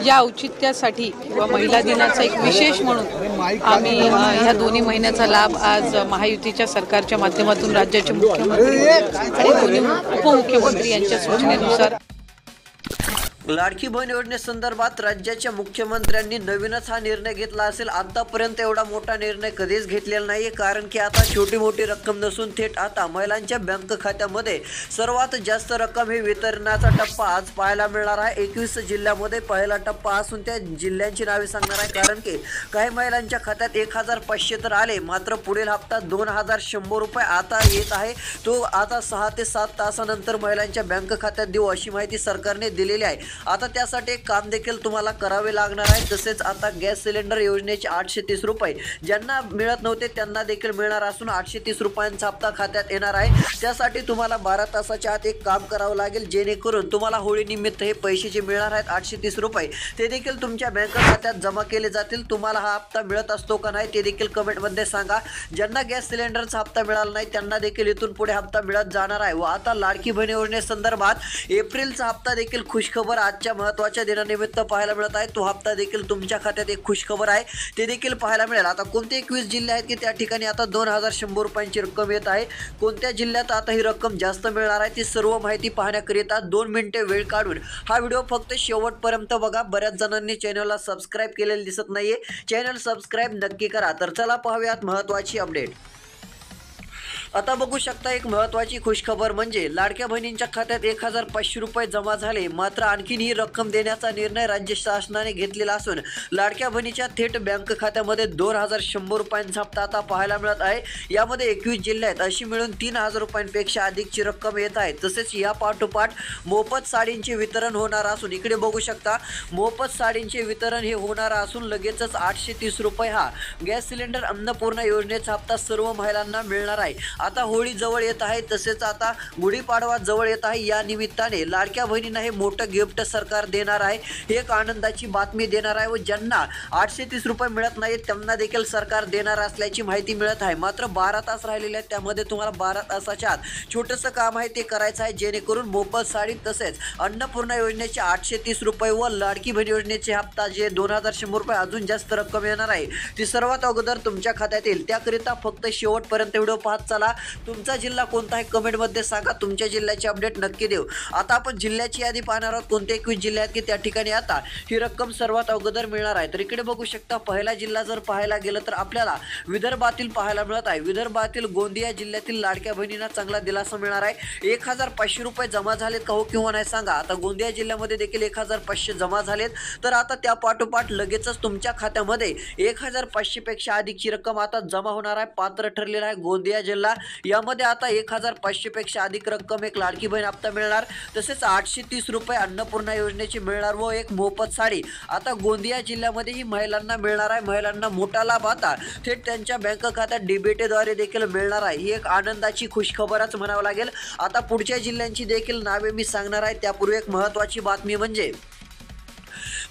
या औचित्यासाठी किंवा महिला दिनाचा एक विशेष म्हणून आम्ही ह्या दोन्ही महिन्याचा लाभ आज महायुतीच्या सरकारच्या माध्यमातून राज्याचे मुख्यमंत्री आणि दोन्ही उपमुख्यमंत्री यांच्या सूचनेनुसार लाडकी बहीण योजनेसंदर्भात राज्याच्या मुख्यमंत्र्यांनी नवीनच हा निर्णय घेतला असेल। आतापर्यंत एवढा मोठा निर्णय कधीच घेतलेला नाहीये, कारण की आता छोटी मोठी रक्कम नसून थेट आता महिलांच्या बँक खात्यामध्ये सर्वात जास्त रक्कम हे वितरणाचा टप्पा आज पाहायला मिळणार आहे। 21 जिल्ह्यामध्ये पहिला टप्पा असून त्या जिल्ह्यांची नावे सांगणार आहे, कारण की काही महिलांच्या खात्यात 1500 तर आले, मात्र पुढील हप्ता 2100 रुपये आता येत आहे। तो आता 6 ते 7 तासानंतर महिलांच्या बँक खात्यात देऊ अशी माहिती सरकारने दिलेली आहे। आता त्यासाठी एक काम देखील तुम्हाला करावे लागणार आहे। तसेच आता गॅस सिलेंडर योजनेचे 830 रुपये ज्यांना मिळत नव्हते त्यांना देखील मिळणार असून 830 रुपयांचा हप्ता खात्यात येणार आहे। त्यासाठी तुम्हाला 12 तासाच्या आत एक काम करावं लागेल, जेणेकरून तुम्हाला होळी निमित्त हे पैसे जे मिळणार आहेत 830 रुपये ते देखील तुमच्या बँक खात्यात जमा केले जातील। तुम्हाला हा हप्ता मिळत असतो का नाही ते देखील कमेंटमध्ये सांगा। ज्यांना गॅस सिलेंडरचा हप्ता मिळाला नाही त्यांना देखील इथून पुढे हप्ता मिळत जाणार आहे। व आता लाडकी बहीण योजनेसंदर्भात एप्रिलचा हप्ता देखील खुशखबर आजच्या महत्त्वाच्या दिनानिमित्त पाहायला मिळत आहे। तो हप्ता देखील तुमच्या खात्यात एक खुशखबर आहे, ते देखील पाहायला मिळेल। आता कोणते 21 जिल्हे आहेत की त्या ठिकाणी आता 2100 रुपयांची रक्कम येत आहे, कोणत्या जिल्ह्यात आता ही रक्कम जास्त मिळणार आहे ती सर्व माहिती पाहण्याकरिता 2 मिनिटे वेळ काढून हा व्हिडिओ फक्त शेवटपर्यंत बघा। बऱ्याच जणांनी चॅनलला सबस्क्राईब केलेले दिसत नाहीये, चॅनल सबस्क्राईब नक्की करा। तर चला पाहूयात महत्त्वाची अपडेट। आता बघू शकता एक महत्त्वाची खुशखबर म्हणजे लाडक्या बहिणींच्या खात्यात 1500 रुपये जमा झाले, मात्र आणखीन ही रक्कम देण्याचा निर्णय राज्य शासनाने घेतलेला असून लाडक्या बहिणीच्या थेट बँक खात्यामध्ये 2100 रुपयांचा हप्ता आता पाहायला मिळत आहे। यामध्ये 21 जिल्हे आहेत, अशी मिळून 3000 रुपयांपेक्षा अधिकची रक्कम येत आहे। तसेच या पाठोपाठ मोफत साडींचे वितरण होणार असून इकडे बघू शकता मोफत साडींचे वितरण हे होणार असून लगेचच 830 रुपये हा गॅस सिलेंडर अन्नपूर्णा योजनेचा हप्ता सर्व महिलांना मिळणार आहे। आता होळी जवळ येत आहे, तसेच आता गुढीपाडवा जवळ येत आहे। या निमित्ताने लाडक्या बहिणींना हे मोठं गिफ्ट सरकार देणार आहे, हे एक आनंदाची बातमी देणार आहे। व ज्यांना 830 रुपये मिळत नाहीत त्यांना देखील सरकार देणार असल्याची माहिती मिळत आहे। मात्र 12 तास राहिलेले आहेत, त्यामध्ये तुम्हाला 12 तासाच्या आत छोटंसं काम आहे ते करायचं आहे, जेणेकरून मोफत साडी तसेच अन्नपूर्णा योजनेचे 830 रुपये व लाडकी बहीण योजनेचे हप्ता जे 2100 रुपये अजून जास्त रक्कम येणार आहे ती सर्वात अगोदर तुमच्या खात्यात येईल। त्याकरिता फक्त शेवटपर्यंत व्हिडिओ पाहत चला। तुमचा जिल्हा कोणता आहे कमेंटमध्ये सांगा, तुमच्या जिल्ह्याची अपडेट नक्की देऊ। आता आपण जिल्ह्याची यादी पाहणार आहोत, कोणते 21 जिल्हे आहेत की त्या ठिकाणी आता ही रक्कम सर्वात अगोदर मिळणार आहे। तर इकडे बघू शकता पहिला जिल्हा जर पाहायला गेलं तर आपल्याला विदर्भातील पाहायला मिळत आहे। विदर्भातील गोंदिया जिल्ह्यातील लाडक्या बहिणींना चांगला दिलासा मिळणार आहे। 1500 रुपये जमा झालेत का हो किंवा नाही सांगा। आता गोंदिया जिल्ह्यामध्ये देखील 1500 जमा झालेत, तर आता त्या पाठोपाठ लगेचच तुमच्या खात्यामध्ये 1500 पेक्षा अधिकची रक्कम आता जमा होणार आहे। पात्र ठरलेला आहे गोंदिया जिल्हा। यामध्ये आता 1500 पेक्षा अधिक रक्कम एक लाडकी बहीण हप्ता मिळणार, तसेच 830 रुपये अन्नपूर्णा योजनेची मिळणार व एक मोफत साडी आता गोंदिया जिल्ह्यामध्ये ही महिलांना मिळणार आहे। महिलांना मोठा लाभ आता थेट त्यांच्या बँक खात्यात डीबीटीद्वारे देखील मिळणार आहे। ही एक आनंदाची खुशखबरच म्हणावं लागेल। आता पुढच्या जिल्ह्यांची देखील नावे मी सांगणार आहे, त्यापूर्वी एक महत्त्वाची बातमी म्हणजे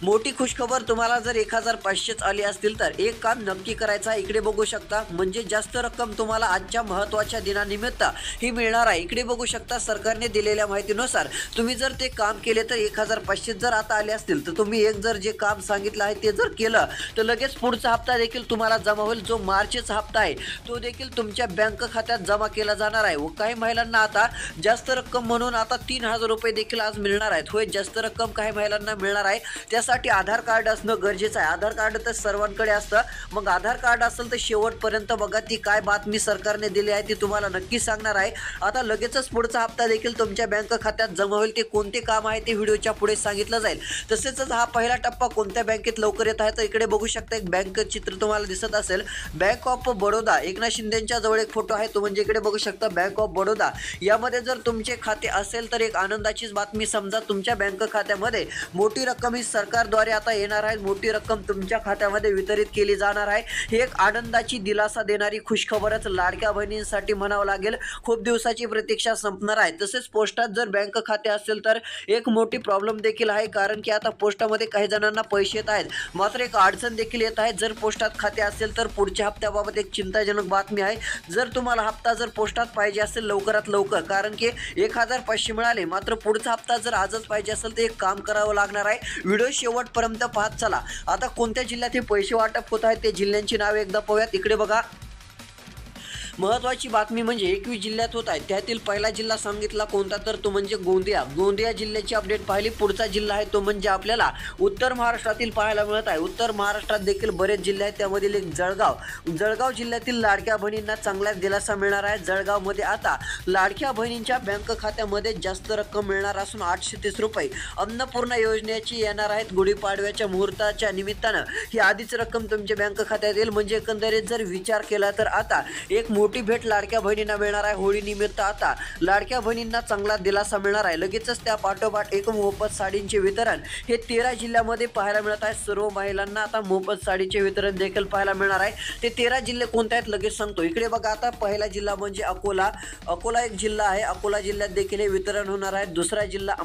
मोठी खुशखबर। तुम्हाला जर 1500 आली असतील तर एक काम नक्की करायचं आहे। इकडे बघू शकता म्हणजे जास्त रक्कम तुम्हाला आजच्या महत्त्वाच्या दिनानिमित्त ही मिळणार आहे। इकडे बघू शकता सरकारने दिलेल्या माहितीनुसार तुम्ही जर ते काम केले तर 1500 जर आता आले असतील तर तुम्ही एक जर जे काम सांगितलं आहे ते जर केलं तर लगेच पुढचा हप्ता देखील तुम्हाला जमा होईल। जो मार्चचा हप्ता आहे तो देखील तुमच्या बँक खात्यात जमा केला जाणार आहे। व काही महिलांना आता जास्त रक्कम म्हणून आता 3000 रुपये देखील आज मिळणार आहेत। होय, जास्त रक्कम काही महिलांना मिळणार आहे, त्यासाठी आधार कार्ड असणं गरजेचं आहे। आधार कार्ड तर सर्वांकडे असतं, मग आधार कार्ड असेल तर शेवटपर्यंत बघा ती काय बातमी सरकारने दिली आहे ती तुम्हाला नक्की सांगणार आहे। आता लगेचच पुढचा हप्ता देखील तुमच्या बँक खात्यात जमा होईल। ते कोणते काम आहे ते व्हिडिओच्या पुढे सांगितलं जाईल। तसेच हा पहिला टप्पा कोणत्या बँकेत लवकर येत आहे तर इकडे बघू शकता एक बँक चित्र तुम्हाला दिसत असेल, बँक ऑफ बडोदा। एकनाथ शिंदेच्या जवळ एक फोटो आहे तो म्हणजे इकडे बघू शकता बँक ऑफ बडोदा। यामध्ये जर तुमचे खाते असेल तर एक आनंदाचीच बातमी, समजा तुमच्या बँक खात्यामध्ये मोठी रक्कम ही सरकार सरकारद्वारे आता येणार आहे, मोठी रक्कम तुमच्या खात्यामध्ये वितरित केली जाणार आहे. ही एक आनंदाची दिलासा देणारी खुशखबरच लाडक्या बहिणींसाठी म्हणावं लागेल. खूप दिवसाची प्रतीक्षा संपणार आहे. तसेच पोस्टात जर बँक खाते असेल तर एक मोठी प्रॉब्लेम देखील आहे, कारण की आता पोस्टामध्ये काही जणांना पैसे येत आहेत, मात्र एक अडचण देखील येत आहे. जर पोस्टात खाते असेल तर पुढच्या हप्त्याबाबत एक चिंताजनक बातमी आहे. जर तुम्हाला हप्ता जर पोस्टात पाहिजे असेल लवकरात लवकर, कारण की 1500 मिळाले, मात्र पुढचा हप्ता जर आजच पाहिजे असेल तर एक काम करावं लागणार आहे. व्हिडिओ शेवटपर्यंत पाहत चला. आता कोणत्या जिल्ह्यात हे पैसे वाटप होत आहेत ते जिल्ह्यांची नावे एकदा पाहूयात. इकडे बघा, महत्त्वाची बातमी म्हणजे 21 जिल्ह्यात होत आहे. त्यातील पहिला जिल्हा सांगितला कोणता, तर तो म्हणजे गोंदिया. गोंदिया जिल्ह्याची अपडेट पाहिली. पुढचा जिल्हा आहे तो म्हणजे आपल्याला उत्तर महाराष्ट्रातील पाहायला मिळत आहे. उत्तर महाराष्ट्रात देखील बरेच जिल्हे आहेत, त्यामधील एक जळगाव जिल्ह्यातील लाडक्या बहिणींना चांगला दिलासा मिळणार आहे. जळगावमध्ये आता लाडक्या बहिणींच्या बँक खात्यामध्ये जास्त रक्कम मिळणार असून 830 रुपये अन्नपूर्णा योजनेची येणार आहेत. गुढीपाडव्याच्या मुहूर्ताच्या निमित्तानं ही आधीच रक्कम तुमच्या बँक खात्यात येईल. म्हणजे एकंदरीत जर विचार केला तर आता एक मोठी भेट लाडक्या बहिणींना मिळणार आहे. होळी निमित्त आता लाडक्या बहिणींना चांगला दिलासा मिळणार आहे. लगेचच त्या पाठोपाठ एक मोफत साडींचे वितरण हे 13 जिल्ह्यामध्ये पाहायला मिळत आहे. सर्व महिलांना आता मोफत साडीचे वितरण देखील पाहायला मिळणार आहे. ते 13 जिल्हे कोणते आहेत लगेच सांगतो. इकडे बघा, आता पहिला जिल्हा म्हणजे अकोला एक जिल्हा आहे. अकोला जिल्ह्यात देखील हे वितरण होणार आहे. दुसरा जिल्हा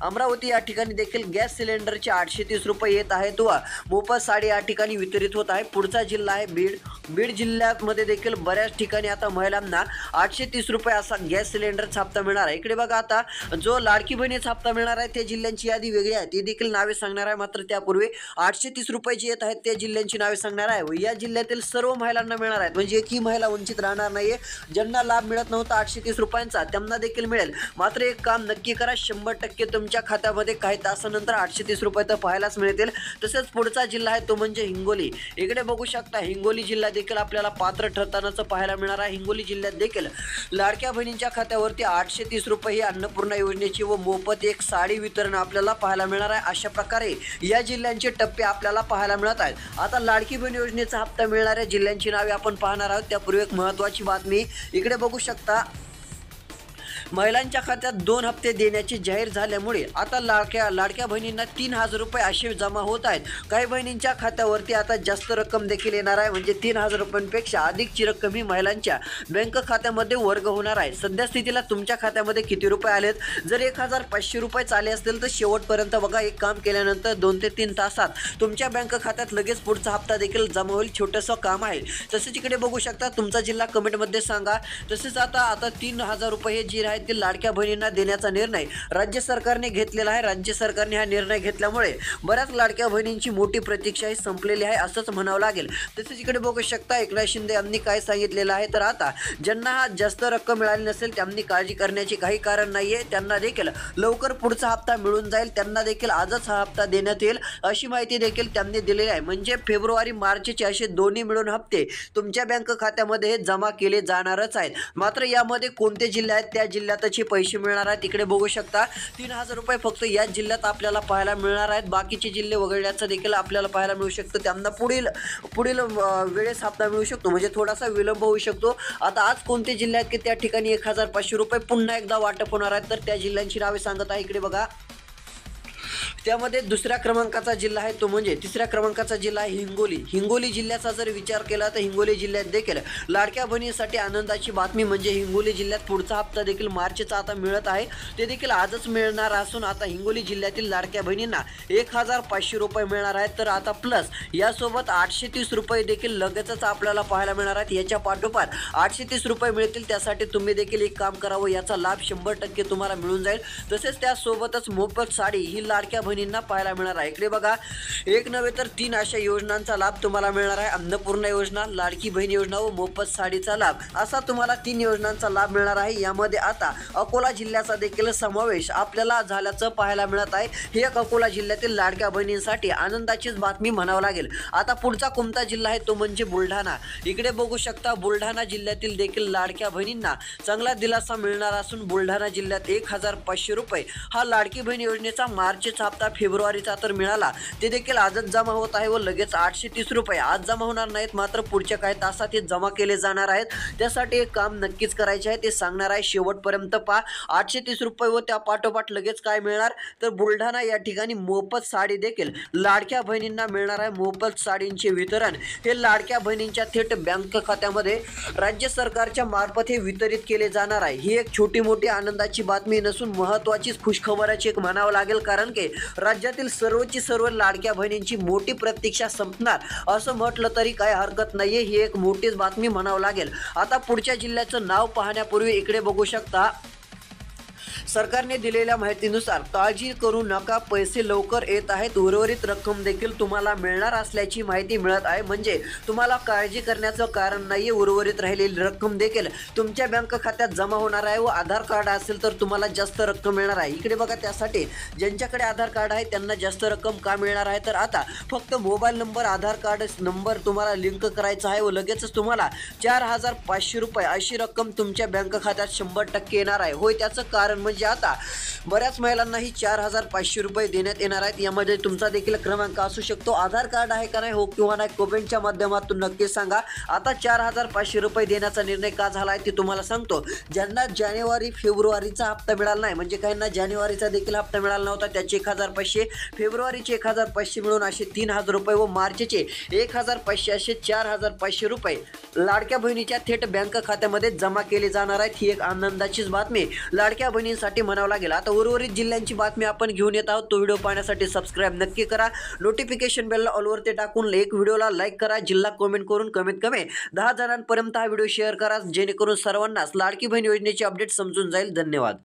अमरावती या ठिकाणी देखील गॅस सिलेंडरचे 830 रुपये येत आहेत व मोफत साडी या ठिकाणी वितरित होत आहे. पुढचा जिल्हा आहे बीड जिल्ह्यामध्ये देखील बऱ्याच ठिकाणी आता महिलांना 830 रुपये असा गॅस सिलेंडरचा हप्ता मिळणार आहे. इकडे बघा, आता जो लाडकी बहिणीचा हप्ता मिळणार आहे त्या जिल्ह्यांची यादी वेगळी आहे, ती देखील नावे सांगणार आहे. मात्र त्यापूर्वी 830 रुपये जे येत आहेत त्या जिल्ह्यांची नावे सांगणार आहे व या जिल्ह्यातील सर्व महिलांना मिळणार आहेत. म्हणजे एकही महिला वंचित राहणार नाहीये. ज्यांना लाभ मिळत नव्हता 830 रुपयांचा त्यांना देखील मिळेल. मात्र एक काम नक्की करा, 100% तुमच्या खात्यामध्ये काही तासानंतर 830 रुपये तर पाहायलाच मिळतील. तसेच पुढचा जिल्हा आहे तो म्हणजे हिंगोली. इकडे बघू शकता, हिंगोली जिल्हा देखील आपल्याला पात्र ठरतानाच पाहायला मिळणार आहे. हिंगोली जिल्ह्यात देखील लाडक्या बहिणींच्या खात्यावरती 830 रुपये ही अन्नपूर्णा योजनेची व मोफत एक साडी वितरण आपल्याला पाहायला मिळणार आहे. अशा प्रकारे या जिल्ह्यांचे टप्पे आपल्याला पाहायला मिळत आहेत. आता लाडकी बहीण योजनेचा हप्ता मिळणाऱ्या जिल्ह्यांची नावे आपण पाहणार आहोत. त्यापूर्वी एक महत्त्वाची बातमी इकडे बघू शकता, महिलांच्या खात्यात 2 हप्ते देण्याचे जाहीर झाल्यामुळे आता लाडक्या बहिणींना 3000 रुपये असे जमा होत आहेत. काही बहिणींच्या खात्यावरती आता जास्त रक्कम देखील येणार आहे. म्हणजे 3000 रुपयांपेक्षा अधिकची रक्कम ही महिलांच्या बँक खात्यामध्ये वर्ग होणार आहे. सध्या स्थितीला तुमच्या खात्यामध्ये किती रुपये आलेत? जर 1500 रुपये आले असतील तर शेवटपर्यंत बघा. एक काम केल्यानंतर 2 ते 3 तासात तुमच्या बँक खात्यात लगेच पुढचा हप्ता देखील जमा होईल. छोटंसं काम आहे. तसेच इकडे बघू शकता, तुमचा जिल्हा कमेंटमध्ये सांगा. तसेच आता 3000 रुपये जे आहेत ते लाडक्या बहिणींना देण्याचा निर्णय राज्य सरकारने घेतलेला आहे. राज्य सरकारने हा निर्णय घेतल्यामुळे बऱ्याच लाडक्या बहिणींची मोठी प्रतीक्षा ही संपलेली आहे असंच म्हणावं लागेल. तसेच इकडे बघू शकता, एकनाथ शिंदे यांनी काय सांगितलेलं आहे, तर आता ज्यांना जास्त रक्कम मिळाली नसेल त्यांनी काळजी करण्याची काही कारण नाहीये. त्यांना देखील लवकर पुढचा हप्ता मिळून जाईल. त्यांना देखील आजच हा हप्ता देण्यात येईल अशी माहिती देखील त्यांनी दिलेली आहे. म्हणजे फेब्रुवारी मार्चचे असे दोन्ही मिळून हप्ते तुमच्या बँक खात्यामध्ये जमा केले जाणारच आहेत. मात्र यामध्ये कोणते जिल्हे आहेत त्या जिल्ह्यातचे पैसे मिळणार आहेत. तिकडे बघू शकता, 3000 रुपये फक्त या जिल्ह्यात आपल्याला पाहायला मिळणार आहेत. बाकीचे जिल्हे वगळण्याचं देखील आपल्याला पाहायला मिळू शकतं. त्यांना पुढील वेळेस हप्ता मिळू शकतो. म्हणजे थोडासा विलंब होऊ शकतो. आता आज कोणते जिल्हे आहेत की त्या ठिकाणी 1500 रुपये पुन्हा एकदा वाटप होणार आहेत, तर त्या जिल्ह्यांची नावे सांगत आहे. इकडे बघा, त्यामध्ये दुसऱ्या क्रमांकाचा जिल्हा आहे तो म्हणजे तिसऱ्या क्रमांकाचा जिल्हा आहे हिंगोली जिल्ह्याचा जर विचार केला तर हिंगोली जिल्ह्यात देखील लाडक्या बहिणीसाठी आनंदाची बातमी म्हणजे हिंगोली जिल्ह्यात पुढचा हप्ता देखील मार्चचा आता मिळत आहे. ते देखील आजच मिळणार असून आता हिंगोली जिल्ह्यातील लाडक्या बहिणींना 1500 रुपये मिळणार आहेत. तर आता प्लस यासोबत 830 रुपये देखील लगेचच आपल्याला पाहायला मिळणार आहेत. याच्या पाठोपाठ 830 रुपये मिळतील. त्यासाठी तुम्ही देखील एक काम करावं, याचा लाभ 100% तुम्हाला मिळून जाईल. तसेच त्यासोबतच मोफत साडी ही लाडक्या बहिणींना पाहायला मिळणार आहे. इकडे बघा, एक नव्हे तर 3 अशा योजनांचा लाभ तुम्हाला मिळणार आहे. अन्नपूर्णा योजना, लाडकी बहीण योजना व मोफत साडीचा लाभ असा तुम्हाला 3 योजनांचा लाभ मिळणार आहे. यामध्ये आता अकोला जिल्ह्याचा देखील समावेश आपल्याला झाल्याचं पाहायला मिळत आहे. हे एक अकोला जिल्ह्यातील लाडक्या बहिणींसाठी आनंदाचीच बातमी म्हणावं लागेल. आता पुढचा कोणता जिल्हा आहे तो म्हणजे बुलढाणा. इकडे बघू शकता, बुलढाणा जिल्ह्यातील देखील लाडक्या बहिणींना चांगला दिलासा मिळणार असून बुलढाणा जिल्ह्यात 1500 रुपये हा लाडकी बहीण योजनेचा मार्चचा हप्ता हप्ता फेब्रुवारीचा तर मिळाला ते देखील आजच जमा होत आहे व लगेच 830 रुपये आज जमा होणार नाहीत, मात्र पुढच्या काही तासात हे जमा केले जाणार आहेत. त्यासाठी एक काम नक्कीच करायचे आहे, ते सांगणार आहे, शेवटपर्यंत पहा. 830 रुपये व त्या पाठोपाठ लगेच काय मिळणार तर बुलढाणा या ठिकाणी मोफत साडी देखील लाडक्या बहिणींना मिळणार आहे. मोफत साडींचे वितरण हे लाडक्या बहिणींच्या थेट बँक खात्यामध्ये राज्य सरकारच्या मार्फत हे वितरित केले जाणार आहे. ही एक छोटी मोठी आनंदाची बातमी नसून महत्त्वाची खुशखबराची एक म्हणावं लागेल, कारण की राज्यातील सर्वची सर्व लाडक्या बहिणींची मोठी प्रतीक्षा संपणार असं म्हटलं तरी काही हरकत नाहीये. ही एक मोठीच बातमी म्हणावं लागेल. आता पुढच्या जिल्ह्याचं नाव पाहण्यापूर्वी इकडे बघू शकता. सरकारने दिलेल्या माहितीनुसार काळजी करू नका, पैसे लवकर येत आहेत, उर्वरित रक्कम देखील तुम्हाला मिळणार असल्याची माहिती मिळत आहे. म्हणजे तुम्हाला काळजी करण्याचं कारण नाहीये, उर्वरित राहिलेली रक्कम देखील तुमच्या बँक खात्यात जमा होणार आहे व आधार कार्ड असेल तर तुम्हाला जास्त रक्कम मिळणार आहे. इकडे बघा, त्यासाठी ज्यांच्याकडे आधार कार्ड आहे त्यांना जास्त रक्कम का मिळणार आहे तर आता फक्त मोबाईल नंबर आधार कार्ड नंबर तुम्हाला लिंक करायचा आहे व लगेचच तुम्हाला 4500 रुपये अशी रक्कम तुमच्या बँक खात्यात 100% येणार आहे. होय, त्याचं कारण म्हणजे आता बऱ्याच महिलांनाही 4500 रुपये देण्यात येणार आहेत. यामध्ये तुमचा देखील क्रमांक असू शकतो. आधार कार्ड आहे का नाही, हो किंवा नाही, कमेंटच्या माध्यमातून नक्की सांगा. आता 4500 रुपये देण्याचा निर्णय का झाला आहे ते तुम्हाला सांगतो. ज्यांना जानेवारी फेब्रुवारीचा हप्ता मिळाला नाही, म्हणजे काहींना जानेवारीचा देखील हप्ता मिळाला नव्हता, त्याचे 1500, फेब्रुवारीचे 1500 मिळून असे 3000 रुपये व मार्चचे 1500 असे 4500 रुपये लाडक्या बहिणीच्या थेट बँक खात्यामध्ये जमा केले जाणार आहेत. ही एक आनंदाचीच बातमी लाडक्या बहिणींसाठी म्हणावं लागेल. आता उर्वरित जिल्ह्यांची बातमी आपण घेऊन येत आहोत. तो व्हिडिओ पाहण्यासाठी सबस्क्राईब नक्की करा. नोटिफिकेशन बेलला ऑलवरती टाकून एक व्हिडिओला लाईक करा. जिल्हा कमेंट करून कमीत कमी 10 जणांपर्यंत हा व्हिडिओ शेअर करा, जेणेकरून सर्वांनाच लाडकी बहीण योजनेची अपडेट समजून जाईल. धन्यवाद.